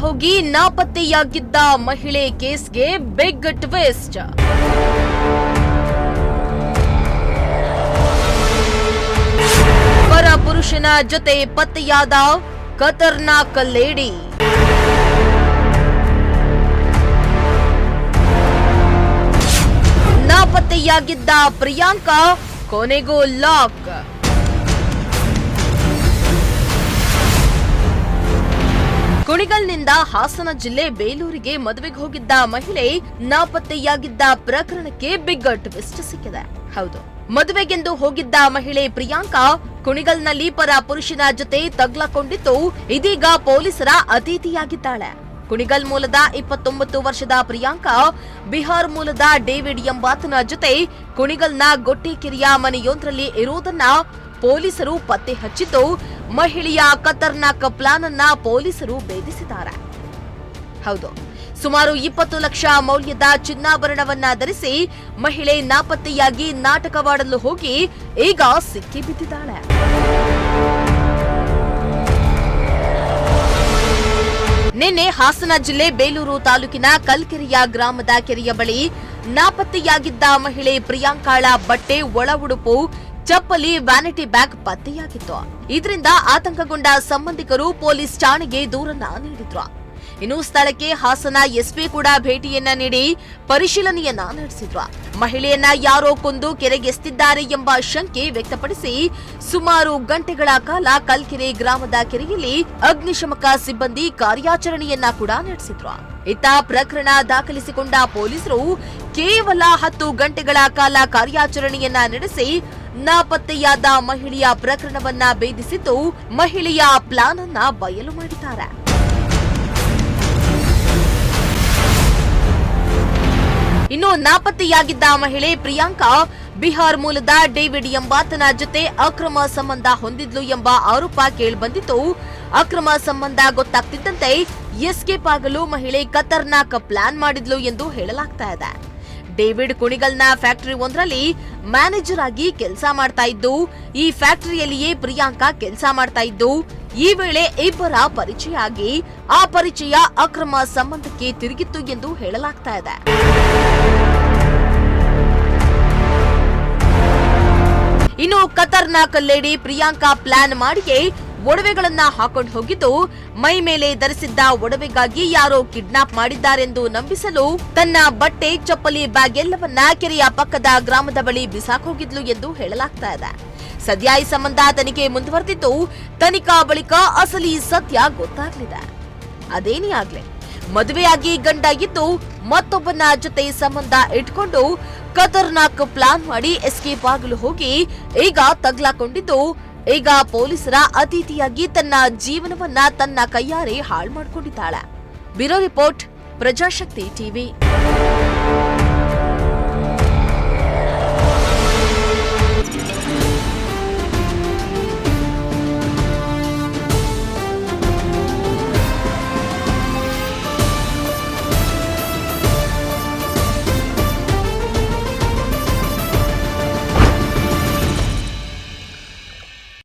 ಹೋಗಿ ನಾಪತ್ತೆಯಾಗಿದ್ದ ಮಹಿಳೆ ಕೇಸ್ಗೆ ಬಿಗ್ ಟ್ವಿಸ್ಟ್. ಪರ ಪುರುಷನ ಜೊತೆ ಪತ್ತೆಯಾದ ಖತರ್ನಾಕ್ ಲೇಡಿ. ನಾಪತ್ತೆಯಾಗಿದ್ದ ಪ್ರಿಯಾಂಕಾ ಕೊನೆಗೂ ಲಾಕ್. ಕುಣಿಗಲ್ನಿಂದ ಹಾಸನ ಜಿಲ್ಲೆ ಬೇಲೂರಿಗೆ ಮದುವೆಗೆ ಹೋಗಿದ್ದ ಮಹಿಳೆ ನಾಪತ್ತೆಯಾಗಿದ್ದ ಪ್ರಕರಣಕ್ಕೆ ಬಿಗ್ ಟ್ವಿಸ್ಟ್ ಸಿಕ್ಕಿದೆ. ಹೌದು, ಮದುವೆಗೆಂದು ಹೋಗಿದ್ದ ಮಹಿಳೆ ಪ್ರಿಯಾಂಕಾ ಕುಣಿಗಲ್ನಲ್ಲಿ ಪರ ಪುರುಷನ ಜೊತೆ ತಗ್ಲಾಕೊಂಡಿದ್ದು ಇದೀಗ ಪೊಲೀಸರ ಅತಿಥಿಯಾಗಿದ್ದಾಳೆ. ಕುಣಿಗಲ್ ಮೂಲದ 29 ವರ್ಷದ ಪ್ರಿಯಾಂಕಾ ಬಿಹಾರ್ ಮೂಲದ ಡೇವಿಡ್ ಎಂಬಾತನ ಜೊತೆ ಕುಣಿಗಲ್ನ ಗೊಟ್ಟೆಕೆರೆಯ ಮನೆಯೊಂದರಲ್ಲಿ ಇರುವುದನ್ನ ಪೊಲೀಸರು ಪತ್ತೆ ಹಚ್ಚಿದ್ದು ಮಹಿಳೆಯ ಖತರ್ನಾಕ್ ಪ್ಲಾನ್ ಅನ್ನ ಪೊಲೀಸರು ಭೇದಿಸಿದ್ದಾರೆ. ಹೌದು, ಸುಮಾರು 20 ಲಕ್ಷ ಮೌಲ್ಯದ ಚಿನ್ನಾಭರಣವನ್ನ ಧರಿಸಿ ಮಹಿಳೆ ನಾಪತ್ತೆಯಾಗಿ ನಾಟಕವಾಡಲು ಹೋಗಿ ಈಗ ಸಿಕ್ಕಿಬಿದ್ದಿದ್ದಾಳೆ. ನಿನ್ನೆ ಹಾಸನ ಜಿಲ್ಲೆ ಬೇಲೂರು ತಾಲೂಕಿನ ಕಲ್ಕೆರೆಯ ಗ್ರಾಮದ ಕೆರೆಯ ಬಳಿ ನಾಪತ್ತೆಯಾಗಿದ್ದ ಮಹಿಳೆ ಪ್ರಿಯಾಂಕಾಳ ಬಟ್ಟೆ, ಒಳ ಉಡುಪು, ಚಪ್ಪಲಿ, ವ್ಯಾನಿಟಿ ಬ್ಯಾಗ್ ಪತ್ತೆಯಾಗಿತ್ತು. ಇದರಿಂದ ಆತಂಕಗೊಂಡ ಸಂಬಂಧಿಕರು ಪೊಲೀಸ್ ಠಾಣೆಗೆ ದೂರನ್ನ ನೀಡಿದ್ರು. ಇನ್ನು ಸ್ಥಳಕ್ಕೆ ಹಾಸನ ಎಸ್ಪಿ ಕೂಡ ಭೇಟಿಯನ್ನ ನೀಡಿ ಪರಿಶೀಲನೆಯನ್ನ ನಡೆಸಿದ್ರು. ಮಹಿಳೆಯನ್ನ ಯಾರೋ ಕೊಂದು ಕೆರೆಗೆಸ್ತಿದ್ದಾರೆ ಎಂಬ ಶಂಕೆ ವ್ಯಕ್ತಪಡಿಸಿ ಸುಮಾರು ಗಂಟೆಗಳ ಕಾಲ ಕಲ್ಕೆರೆ ಗ್ರಾಮದ ಕೆರೆಯಲ್ಲಿ ಅಗ್ನಿಶಮಕ ಸಿಬ್ಬಂದಿ ಕಾರ್ಯಾಚರಣೆಯನ್ನ ಕೂಡ ನಡೆಸಿದ್ರು. ಇತ್ತ ಪ್ರಕರಣ ದಾಖಲಿಸಿಕೊಂಡ ಪೊಲೀಸರು ಕೇವಲ 10 ಗಂಟೆಗಳ ಕಾಲ ಕಾರ್ಯಾಚರಣೆಯನ್ನ ನಡೆಸಿ ನಾಪತ್ತೆಯಾದ ಮಹಿಳೆಯ ಪ್ರಕರಣವನ್ನ ಭೇದಿಸಿದ್ದು ಮಹಿಳೆಯ ಪ್ಲಾನ್ ಅನ್ನ ಬಯಲು ಮಾಡಿದ್ದಾರೆ. ಇನ್ನು ನಾಪತ್ತೆಯಾಗಿದ್ದ ಮಹಿಳೆ ಪ್ರಿಯಾಂಕಾ ಬಿಹಾರ್ ಮೂಲದ ಡೇವಿಡ್ ಎಂಬಾತನ ಜೊತೆ ಅಕ್ರಮ ಸಂಬಂಧ ಹೊಂದಿದ್ಲು ಎಂಬ ಆರೋಪ ಕೇಳಿಬಂದಿತ್ತು. ಅಕ್ರಮ ಸಂಬಂಧ ಗೊತ್ತಾಗ್ತಿದ್ದಂತೆ ಎಸ್ಕೇಪ್ ಆಗಲು ಮಹಿಳೆ ಖತರ್ನಾಕ್ ಪ್ಲಾನ್ ಮಾಡಿದ್ಲು ಎಂದು ಹೇಳಲಾಗ್ತಾ ಇದೆ. ಡೇವಿಡ್ ಕುಣಿಗಲ್ನ ಫ್ಯಾಕ್ಟರಿ ಒಂದರಲ್ಲಿ ಮ್ಯಾನೇಜರ್ ಆಗಿ ಕೆಲಸ ಮಾಡ್ತಾ ಇದ್ದು, ಈ ಫ್ಯಾಕ್ಟರಿಯಲ್ಲಿಯೇ ಪ್ರಿಯಾಂಕಾ ಕೆಲಸ ಮಾಡ್ತಾ ಇದ್ದು, ಈ ವೇಳೆ ಇಬ್ಬರ ಪರಿಚಯ ಆಗಿ ಆ ಪರಿಚಯ ಅಕ್ರಮ ಸಂಬಂಧಕ್ಕೆ ತಿರುಗಿತ್ತು ಎಂದು ಹೇಳಲಾಗ್ತಾ ಇದೆ. ಇನ್ನು ಖತರ್ನಾಕ್ ಲೇಡಿ ಪ್ರಿಯಾಂಕಾ ಪ್ಲಾನ್ ಮಾಡಿಯೇ ಒಡವೆಗಳನ್ನ ಹಾಕೊಂಡು ಹೋಗಿದ್ದು, ಮೈ ಮೇಲೆ ಧರಿಸಿದ್ದ ಒಡವೆಗಾಗಿ ಯಾರೋ ಕಿಡ್ನಾಪ್ ಮಾಡಿದ್ದಾರೆಂದು ನಂಬಿಸಲು ತನ್ನ ಬಟ್ಟೆ, ಚಪ್ಪಲಿ, ಬ್ಯಾಗ್ ಎಲ್ಲವನ್ನ ಕೆರೆಯ ಪಕ್ಕದ ಗ್ರಾಮದ ಬಳಿ ಬಿಸಾಕೋಗಿದ್ಲು ಎಂದು ಹೇಳಲಾಗ್ತಾ ಇದೆ. ಸದ್ಯ ಈ ಸಂಬಂಧ ತನಿಖೆ ಮುಂದುವರೆದಿದ್ದು, ತನಿಖಾ ಬಳಿಕ ಅಸಲಿ ಸತ್ಯ ಗೊತ್ತಾಗ್ಲಿದೆ. ಅದೇನೇ ಆಗ್ಲಿ, ಮದುವೆಯಾಗಿ ಗಂಡ ಇದ್ದು ಮತ್ತೊಬ್ಬನ ಜೊತೆ ಸಂಬಂಧ ಇಟ್ಕೊಂಡು ಖತರ್ನಾಕ್ ಪ್ಲಾನ್ ಮಾಡಿ ಎಸ್ಕೇಪ್ ಆಗಲು ಹೋಗಿ ಈಗ ತಗ್ಲಾಕೊಂಡಿದ್ದು, ಈಗ ಪೊಲೀಸರ ಅತಿಥಿಯಾಗಿ ತನ್ನ ಜೀವನವನ್ನ ತನ್ನ ಕೈಯಾರೆ ಹಾಳು ಮಾಡಿಕೊಂಡಿದ್ದಾಳೆ. Bureau report, Prajashakti TV.